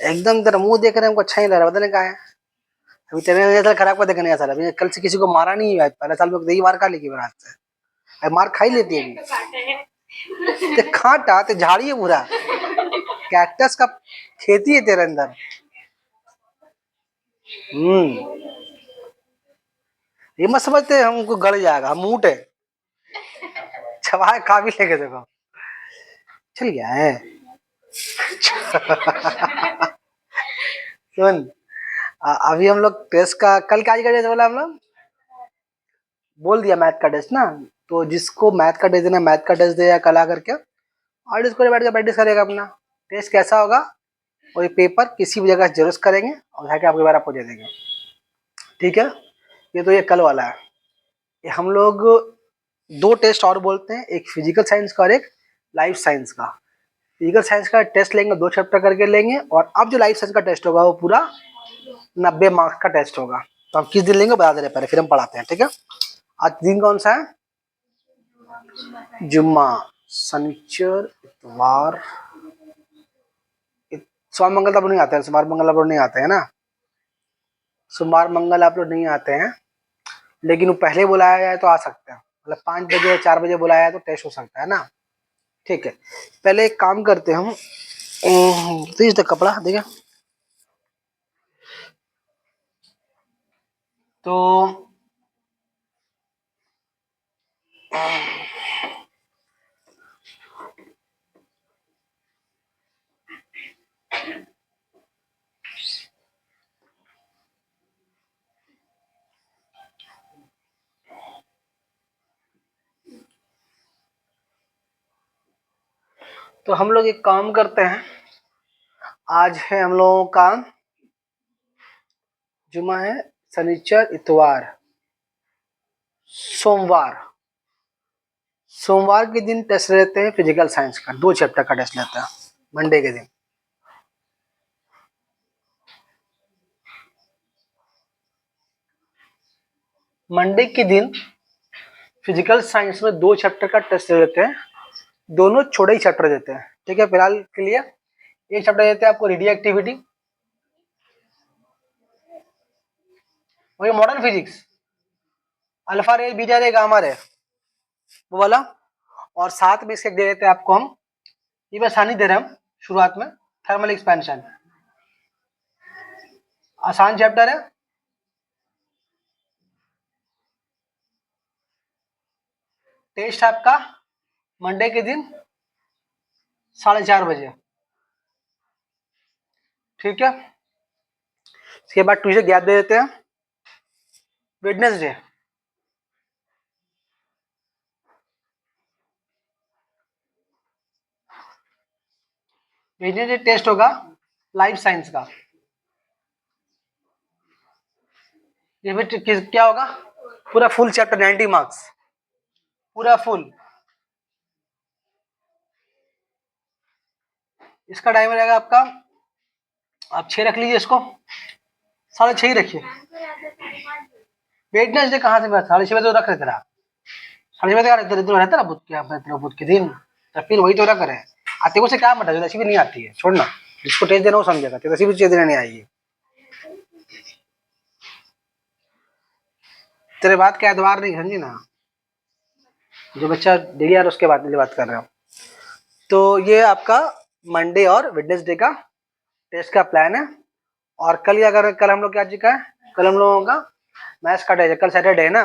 एकदम तेरा मुंह देख रहे हैं, हमको अच्छा नहीं लग रहा, बताने का है। अभी तेरे रिजल्ट खराब कर देगा नया साल। अभी कल से किसी को मारा नहीं है, पहले साल में यही मार खा लेगी रात से। अरे मार खाई लेती है अभी। ते खाटा ते झाड़ी है पूरा, कैक्टस का खेती है तेरे अंदर। ये मत समझते हमको गड़ जाएगा, हम ऊँट है, चबाए खा भी लेंगे देखो। चल गया है। सुन, अभी हम लोग टेस्ट का कल क्या का टेस्ट बोला हम लोग, बोल दिया मैथ का टेस्ट ना। तो जिसको मैथ का टेस्ट देना मैथ का टेस्ट दे या कल आकर के, और इसको बैठ के प्रैक्टिस करेगा अपना। टेस्ट कैसा होगा, और ये पेपर किसी भी जगह जरूर करेंगे और जाके आपके बार आपको दे देंगे, ठीक है। ये तो ये कल वाला है। ये हम लोग दो टेस्ट और बोलते हैं, एक फिजिकल साइंस का और एक लाइफ साइंस का। फिजिकल साइंस का टेस्ट लेंगे, 2 चैप्टर करके लेंगे, और अब जो लाइफ साइंस का टेस्ट होगा वो पूरा 90 मार्क्स का टेस्ट होगा। तो हम किस दिन लेंगे बता दे रहे पहले, फिर हम पढ़ाते हैं, ठीक है। आज दिन कौन सा है, जुम्मा, शनिचर, इतवार, सोमवार मंगल आप लोग नहीं आते हैं, सोमवार मंगल आप लोग नहीं आते हैं ना, सोमवार मंगल आप लोग नहीं आते हैं, लेकिन वो पहले बुलाया जाए तो आ सकते हैं, मतलब 5 बजे 4 बजे बुलाया जाए तो टेस्ट हो सकता है ना, ठीक है। पहले एक काम करते हैं हम, तीस तक कपड़ा देगा तो तो हम लोग एक काम करते हैं, आज है हम लोगों का जुमा है, शनिचर इतवार, सोमवार, सोमवार के दिन टेस्ट लेते हैं फिजिकल साइंस का, 2 चैप्टर का टेस्ट लेते हैं मंडे के दिन। मंडे के दिन फिजिकल साइंस में 2 चैप्टर का टेस्ट लेते हैं, दोनों छोटे ही चैप्टर देते हैं, ठीक है। फिलहाल के लिए एक चैप्टर देते हैं आपको रेडियो एक्टिविटी, वही मॉडर्न फिजिक्स, अल्फा रे बीटा रे गामा रे वो वाला, और साथ में इसके दे देते हैं आपको हम, ये भी आसानी दे रहे हैं हम शुरुआत में, थर्मल एक्सपेंशन, आसान चैप्टर है। टेस्ट आपका मंडे के दिन 4:30 बजे, ठीक है। इसके बाद ट्यूजडे गैप दे देते हैं, वेडनेसडे वेडनेसडे टेस्ट होगा लाइफ साइंस का, ये भी क्या होगा, पूरा फुल चैप्टर 90 मार्क्स, पूरा फुल। इसका टाइम रहेगा आपका, आप 6 रख लीजिए, इसको 6:30 ही रखिए। वेडनेसडे कहाँ से, 6:30 बजे तो रख रहे थे आप, 6:30 बजे रहता ना बुध के, बुध के दिन, तो फिर वही तो रख रहे हैं। आते को से क्या मटा, जो भी नहीं आती है छोड़ना, जिसको टेस्ट देना वो समझेगा, तेरे भी चीज देने नहीं आएगी। तेरे बात का एतबार नहीं समझी ना, जो बच्चा डेली आ रहा उसके बात कर रहे हो। तो ये आपका मंडे और वेडनेसडे का टेस्ट का प्लान है। और कल या अगर कल हम लोग क्या चीज है, कल हम लोगों का मैथ्स का टेस्ट, कल सैटरडे है ना,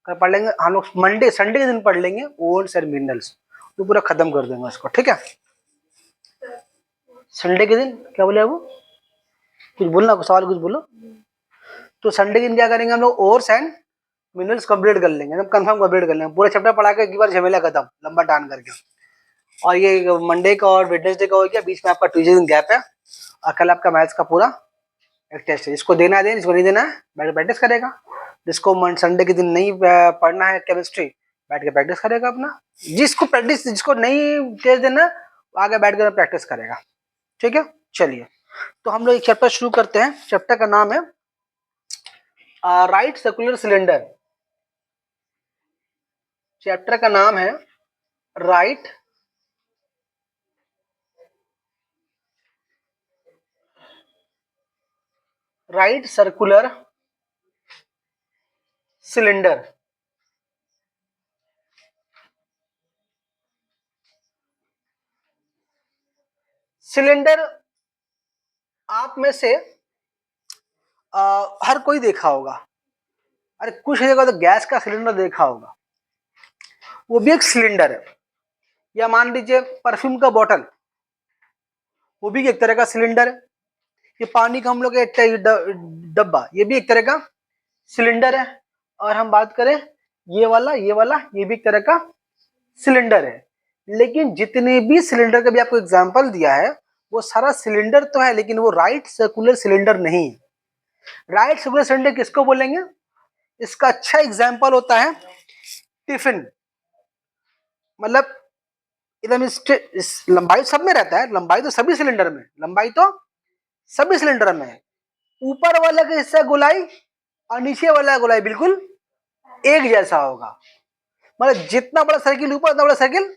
कल पढ़ लेंगे हम लोग, मंडे संडे के दिन पढ़ लेंगे ओल्स एंड मिनरल्स, तो पूरा खत्म कर देंगे उसको, ठीक है। संडे के दिन क्या बोले वो, कुछ बोलना, कुछ सवाल कुछ बोलो। तो संडे के दिन क्या करेंगे हम लोग, ओर्स एंड मिनरल्स कंप्लीट कर लेंगे, एकदम कंफर्म कंप्लीट कर लेंगे, पूरा चैप्टर पढ़ा के एक बार झमेला खत्म, लंबा टान करके। और ये मंडे का और वेडनेसडे का हो गया, बीच में आपका ट्यूसडे दिन गैप है, और कल आपका मैथ्स का पूरा एक टेस्ट है, जिसको देना है, जिसको नहीं देना है बैठ के प्रैक्टिस करेगा, जिसको संडे के दिन नहीं पढ़ना है केमिस्ट्री, बैठ के प्रैक्टिस करेगा अपना, जिसको प्रैक्टिस, जिसको नहीं टेस्ट देना वो आगे बैठ कर प्रैक्टिस करेगा, ठीक है। चलिए, तो हम लोग एक चैप्टर शुरू करते हैं, चैप्टर का नाम है राइट सर्कुलर सिलेंडर, चैप्टर का नाम है right right circular cylinder. Cylinder आप में से हर कोई देखा होगा। अरे कुछ जगह तो गैस का सिलेंडर देखा होगा, वो भी एक सिलेंडर है। या मान लीजिए परफ्यूम का बॉटल, वो भी एक तरह का सिलेंडर है। ये पानी का हम लोग डब्बा, ये भी एक तरह का सिलेंडर है। और हम बात करें ये वाला ये भी एक तरह का सिलेंडर है। लेकिन जितने भी सिलेंडर का भी आपको एग्जांपल दिया है, वो सारा सिलेंडर तो है, लेकिन वो राइट सर्कुलर सिलेंडर नहीं है। राइट सर्कुलर सिलेंडर किसको बोलेंगे? इसका अच्छा एग्जांपल होता है टिफिन। मतलब एकदम इस लंबाई सब में रहता है, लंबाई तो सभी सिलेंडर में, लंबाई तो सभी सिलेंडर में है। ऊपर वाला का हिस्सा गोलाई और नीचे वाला गोलाई बिल्कुल एक जैसा होगा। मतलब जितना बड़ा सर्किल ऊपर उतना बड़ा सर्किल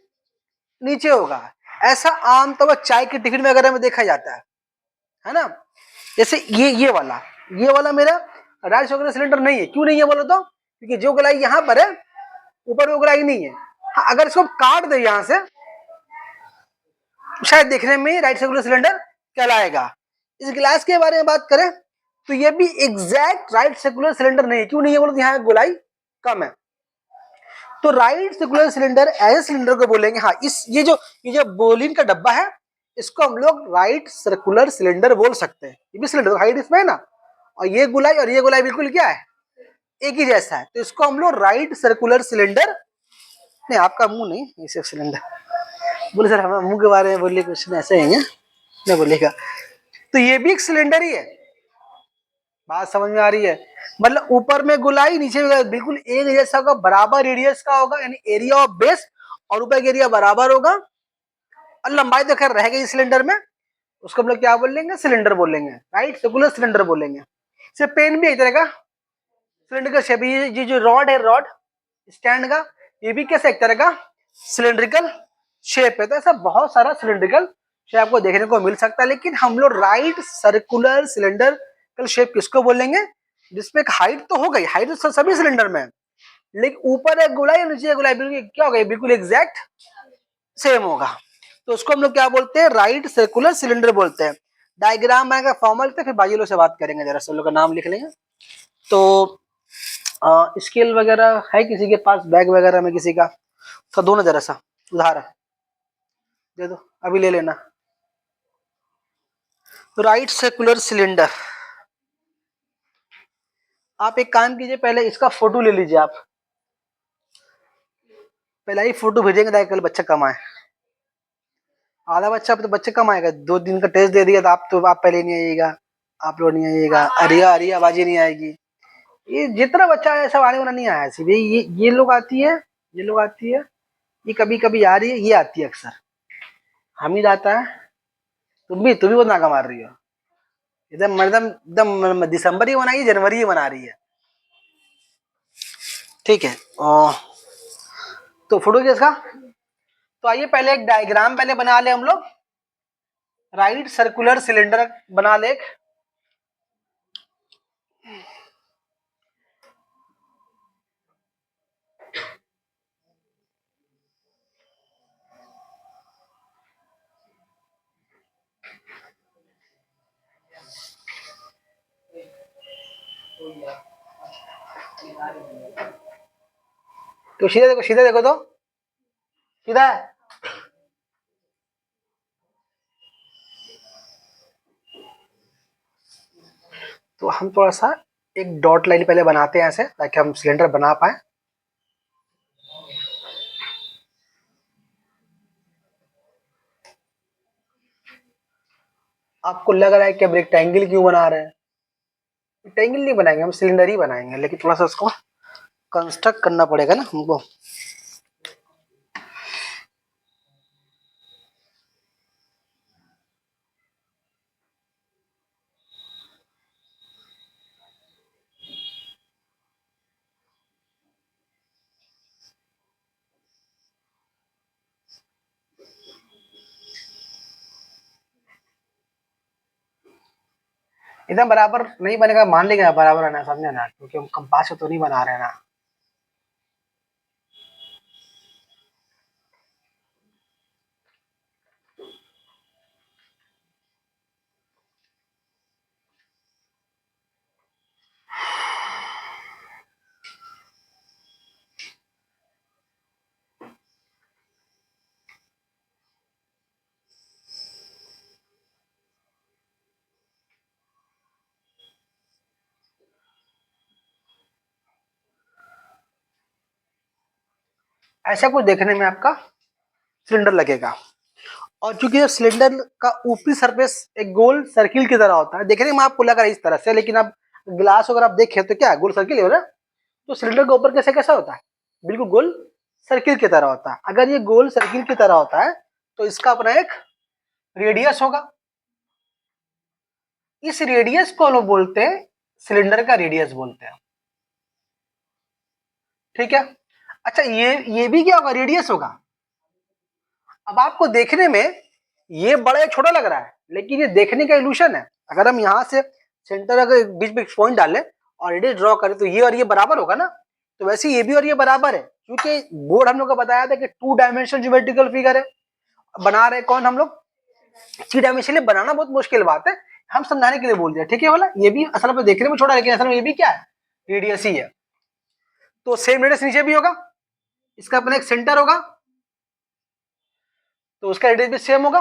नीचे होगा। ऐसा आमतौर पर चाय के टिफिन वगैरह में देखा जाता है ना। जैसे ये वाला मेरा राइस वगैरह सिलेंडर नहीं है। क्यों नहीं है बोलो तो? क्योंकि जो गोलाई यहाँ पर है, ऊपर वो गोलाई नहीं है। हाँ, अगर इसको काट दे यहाँ से, शायद देखने में राइट सर्कुलर सिलेंडर कहलाएगा। इस गिलास के बारे में बात करें तो ये भी एग्जैक्ट राइट सर्कुलर सिलेंडर नहीं है। क्यों नहीं है बोलो तो यहाँ गोलाई कम है। तो राइट सर्कुलर सिलेंडर ऐसे सिलेंडर को बोलेंगे। हाँ, ये जो बोलिन का डब्बा है, इसको हम लोग राइट सर्कुलर सिलेंडर बोल सकते हैं। ये भी सिलेंडर हाइट इसमें है ना, और ये गोलाई बिल्कुल क्या है, एक ही जैसा है। तो इसको हम लोग राइट सर्कुलर सिलेंडर, नहीं आपका मुंह नहीं, ये सिर्फ सिलेंडर बोले। सर हमारे मुंह के बारे में बोलिए, क्वेश्चन ऐसे है नहीं बोलेगा। तो ये भी एक सिलेंडर ही है। बात समझ में आ रही है? मतलब ऊपर में गोलाई, नीचे में बिल्कुल एक जैसा होगा, बराबर रेडियस का होगा, यानी एरिया ऑफ बेस और ऊपर का एरिया बराबर होगा। और लंबाई तो खैर रहेगी इस सिलेंडर में, उसको हम लोग क्या बोलेंगे? सिलेंडर बोलेंगे, राइट सर्कुलर सिलेंडर बोलेंगे। सिर्फ पेन भी एक तरह का सिलेंडर का शेप। ये जो रॉड है, रॉड स्टैंड का, ये भी कैसे एक तरह का सिलेंड्रिकल शेप है। तो ऐसा बहुत सारा सिलेंड्रिकल शेप आपको देखने को मिल सकता है। लेकिन हम लोग राइट सर्कुलर सिलेंडर शेप किसको बोलेंगे? जिसमें एक हाइट तो हो गई, हाइट तो सभी सिलेंडर में है, लेकिन ऊपर एक गोलाई नीचे एक गोलाई बिल्कुल क्या हो गई, बिल्कुल एग्जैक्ट सेम होगा। तो उसको हम लोग क्या बोलते हैं? राइट सर्कुलर सिलेंडर बोलते हैं। डायग्राम बनाएगा, फॉर्मल थे, फिर बाकी लोग से बात करेंगे। जरा सब लोग का नाम लिख लेंगे। तो स्केल वगैरह है किसी के पास? बैग वगैरह में किसी का? तो दो ना जरा सा उधार दे दो, अभी ले लेना। तो राइट सर्कुलर सिलेंडर, आप एक काम कीजिए, पहले इसका फोटो ले लीजिए। आप पहले ही फोटो भेजेंगे ताकि कल बच्चा कम आए। आधा बच्चा, अब तो बच्चे कम आएगा। 2 दिन का टेस्ट दे दिया तो आप पहले नहीं आइएगा, आप लोग नहीं आइएगा, अरिया बाजी नहीं आएगी। ये जितना बच्चा है सब आने वाला नहीं आया। सीधे ये लोग आती है, ये लोग आती है, ये कभी कभी आ रही है, ये आती है अक्सर। हामिद आता है। तुम भी बहुत नाका मार रही हो। एकदम एकदम एकदम दिसंबर ही मनाई, जनवरी ही मना रही है। ठीक है। तो फोटो किसका? तो आइए पहले एक डायग्राम पहले बना ले हम लोग। राइट सर्कुलर सिलेंडर बना ले। तो सीधा देखो तो सीधा है। तो हम थोड़ा सा एक डॉट लाइन पहले बनाते हैं ऐसे, ताकि हम सिलेंडर बना पाए। आपको लग रहा है कि हम रेक्टेंगल क्यों बना रहे हैं? रेक्टेंगल नहीं बनाएंगे, हम सिलेंडर ही बनाएंगे, लेकिन थोड़ा सा उसको कंस्ट्रक्ट करना पड़ेगा ना हमको। एकदम बराबर नहीं बनेगा, मान लेगा बराबर है ना, समझे ना, क्योंकि हम कंपास से तो नहीं बना रहे हैं ना। ऐसा कुछ देखने में आपका सिलेंडर लगेगा, और चूंकि सिलेंडर का ऊपरी सरफेस एक गोल सर्किल की तरह होता है, देखने में आपको लग रहा है इस तरह से, लेकिन आप ग्लास अगर आप देखें तो क्या गोल सर्किल है ना, तो सिलेंडर के ऊपर कैसे कैसा होता है, बिल्कुल गोल सर्किल की तरह होता है। अगर ये गोल सर्किल की तरह होता है तो इसका अपना एक रेडियस होगा, इस रेडियस को हम बोलते हैं सिलेंडर का रेडियस बोलते हैं, ठीक है। अच्छा ये भी क्या होगा, रेडियस होगा। अब आपको देखने में ये बड़ा या छोटा लग रहा है, लेकिन ये देखने का इल्यूशन है। अगर हम यहाँ से सेंटर अगर बीच में पॉइंट डालें और रेडियस ड्रॉ करें तो ये और ये बराबर होगा ना, तो वैसे ये भी और ये बराबर है, क्योंकि बोर्ड हम लोग को बताया था कि 2 डायमेंशनल ज्योमेट्रिकल फिगर है, बना रहे कौन हम लोग, 3 डायमेंशनली बनाना बहुत मुश्किल बात है, हम समझाने के लिए बोल दिया, ठीक है वाला। ये भी असल में देखने में छोटा, लेकिन असल में ये भी क्या है, रेडियस ही है। तो सेम रेडियस नीचे भी होगा, इसका अपना एक सेंटर होगा, तो उसका रेडियस भी सेम होगा।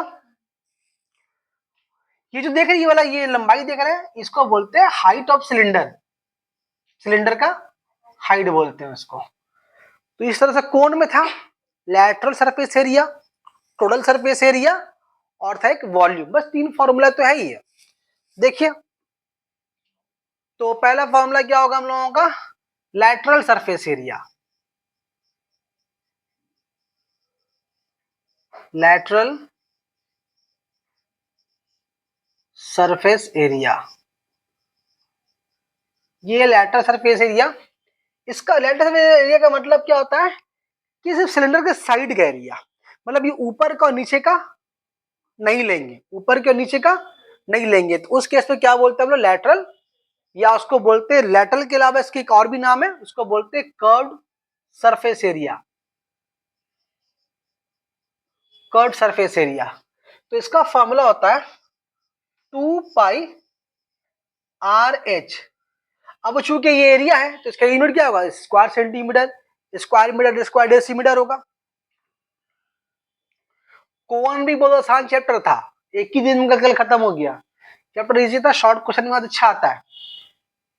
ये जो देख रहे हैं ये वाला, ये लंबाई देख रहे हैं, इसको बोलते हैं हाइट ऑफ सिलेंडर, सिलेंडर का हाइट बोलते हैं उसको। तो इस तरह से कोण में था lateral surface area, total surface area, और था एक वॉल्यूम, बस 3 फॉर्मूला तो है ही है। देखिए तो पहला फॉर्मूला क्या होगा हम लोगों का, lateral surface area, lateral surface area, ये लैटरल सरफेस एरिया। इसका लैटरल सरफेस एरिया का मतलब क्या होता है कि सिर्फ सिलेंडर के साइड का एरिया, मतलब ये ऊपर का और नीचे का नहीं लेंगे, ऊपर के और नीचे का नहीं लेंगे, तो उस केस में क्या बोलते हैं हम लोग, लैटरल, या उसको बोलते हैं लैटरल के अलावा इसकी एक और भी नाम है, उसको बोलते हैं curved surface area, curved surface area. तो इसका फॉर्मूला होता है 2 पाई आर एच। अब चूंकि ये एरिया है तो इसका यूनिट क्या होगा, square centimetre, square metre, square decimetre होगा। कोण भी बहुत आसान चैप्टर था, एक ही दिन का कल खत्म हो गया, चैप्टर इजी था, शॉर्ट क्वेश्चन के बाद अच्छा आता है,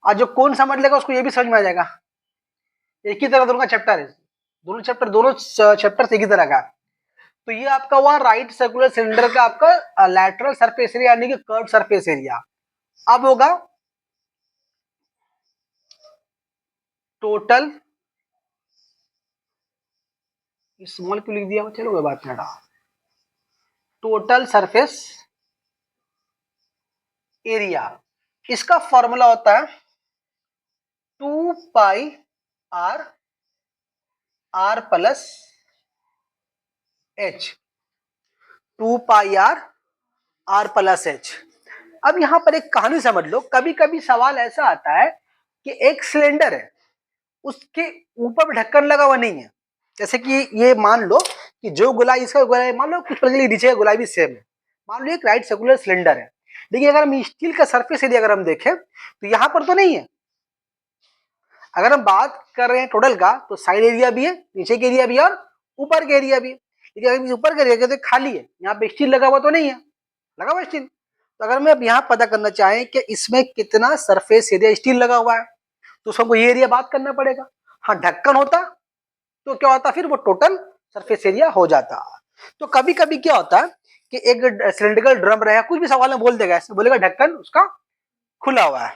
और जो कौन समझ लेगा उसको ये भी समझ में आ जाएगा। एक ही तरह दोनों का चैप्टर है, दोनों चैप्टर, दोनों चैप्टर एक ही तरह का। तो ये आपका हुआ राइट सर्कुलर सिलेंडर का आपका लैटरल सरफेस एरिया, यानी कि कर्व सरफेस एरिया। अब होगा टोटल, स्मॉल क्यों लिख दिया, चलो कोई बात नहीं, टोटल सरफेस एरिया। इसका फॉर्मूला होता है 2 pi r, r plus h, 2 pi r, r plus h. अब यहां पर एक कहानी समझ लो, कभी कभी सवाल ऐसा आता है कि एक सिलेंडर है, उसके ऊपर ढक्कन लगा हुआ नहीं है, जैसे कि ये मान लो कि जो गोलाई, इसका गोलाई मान लो कुछ नीचे का गोलाई भी सेम है, मान लो एक राइट सर्कुलर सिलेंडर है, देखिए अगर हम स्टील का सरफेस एरिया अगर हम देखें तो यहां पर तो नहीं है। अगर हम बात कर रहे हैं टोटल का, तो साइड एरिया भी है, नीचे के एरिया भी है, और ऊपर के एरिया भी है, लेकिन अगर ऊपर के एरिया तो खाली है, यहाँ पे स्टील लगा हुआ तो नहीं है, लगा हुआ स्टील। तो अगर मैं अब यहाँ पता करना चाहें कि इसमें कितना सरफेस एरिया स्टील लगा हुआ है, तो उसको ये एरिया बात करना पड़ेगा। हाँ ढक्कन होता तो क्या होता, फिर वो टोटल सरफेस एरिया हो जाता। तो कभी कभी क्या होता है कि एक सिलेंड्रिकल ड्रम रहेगा, कुछ भी सवाल में बोल देगा, ऐसे बोलेगा ढक्कन उसका खुला हुआ है,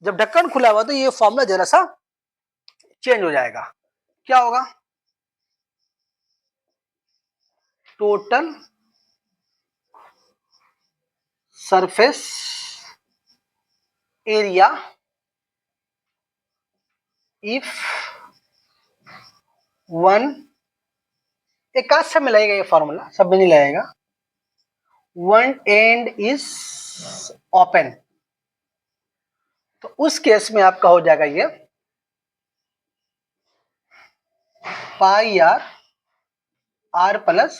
जब ढक्कन खुला हुआ तो ये फॉर्मूला जरा सा चेंज हो जाएगा। क्या होगा, total surface area if one, एक आध से मिलाएगा ये फॉर्मूला, सब में नहीं लगेगा, वन एंड इज ओपन, तो उस केस में आपका हो जाएगा ये पाई आर आर प्लस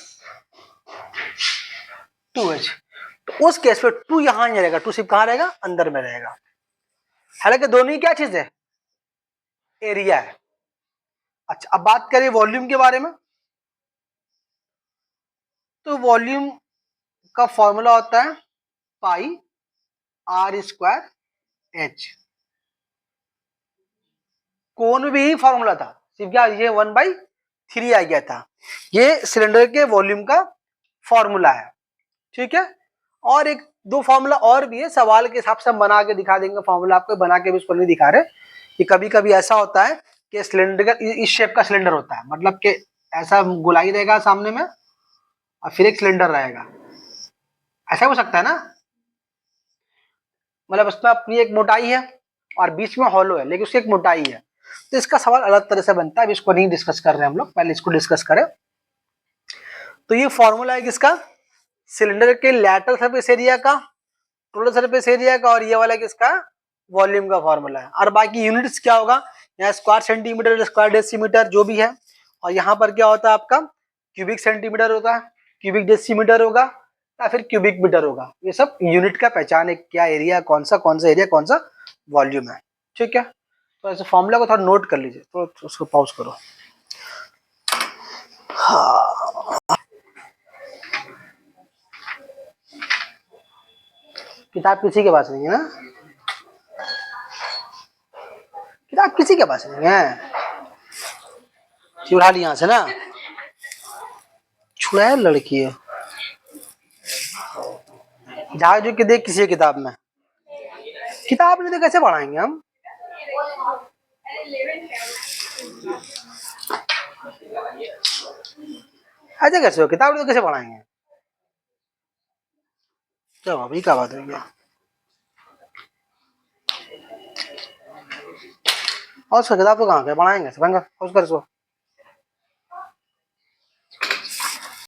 2h। तो उस केस में 2 यहां नहीं रहेगा, 2 सिर्फ कहां रहेगा, अंदर में रहेगा। हालांकि दोनों ही क्या चीज है, एरिया है। अच्छा, अब बात करें वॉल्यूम के बारे में, तो वॉल्यूम का फॉर्मूला होता है पाई आर स्क्वायर एच। कोण भी ही फॉर्मूला था, सिर्फ क्या ये 1/3 आ गया था। ये सिलेंडर के वॉल्यूम का फॉर्मूला है, ठीक है। और एक दो फॉर्मूला और भी है, सवाल के हिसाब से हम बना के दिखा देंगे फॉर्मूला आपको, बना के भी उसको नहीं दिखा रहे कि कभी कभी ऐसा होता है कि सिलेंडर का इस शेप का सिलेंडर होता है, मतलब कि ऐसा गोलाई रहेगा सामने में और फिर एक सिलेंडर रहेगा, ऐसा हो सकता है ना, मतलब उसमें अपनी एक मोटाई है और बीच में हॉलो है, लेकिन उसकी एक मोटाई है। तो इसका सवाल अलग तरह से बनता है, इसको नहीं डिस्कस कर रहे हैं हम लोग, पहले इसको डिस्कस करें। तो ये फॉर्मूला है किसका, सिलेंडर के लैटरल सरफेस एरिया का, टोटल सरफेस एरिया का, और ये वाला किसका, वॉल्यूम का फॉर्मूला है। और बाकी यूनिट्स क्या होगा, यहाँ स्क्वायर सेंटीमीटर, स्क्वायर डेसीमीटर जो भी है, और यहाँ पर क्या होता है आपका क्यूबिक सेंटीमीटर होगा, क्यूबिक डेसीमीटर होगा, या फिर क्यूबिक मीटर होगा। ये सब यूनिट का पहचान है, क्या एरिया कौन सा एरिया कौन सा वॉल्यूम है, ठीक है। तो ऐसे फॉर्मूला को थोड़ा नोट कर लीजिए, तो उसको पॉज करो। हाँ, किताब किसी के पास नहीं है ना, किताब किसी के पास नहीं है, चुरा ली यहाँ से ना, छुड़ाया लड़की है, जहाँ जो कि देख किसी किताब में, किताब नहीं तो कैसे पढ़ाएंगे हम। ऐसे कैसे हो, किताब नहीं तो कैसे पढ़ाएंगे, क्या अभी क्या बात है क्या। और उसका किताब तो कहाँ के पढ़ाएंगे, उसका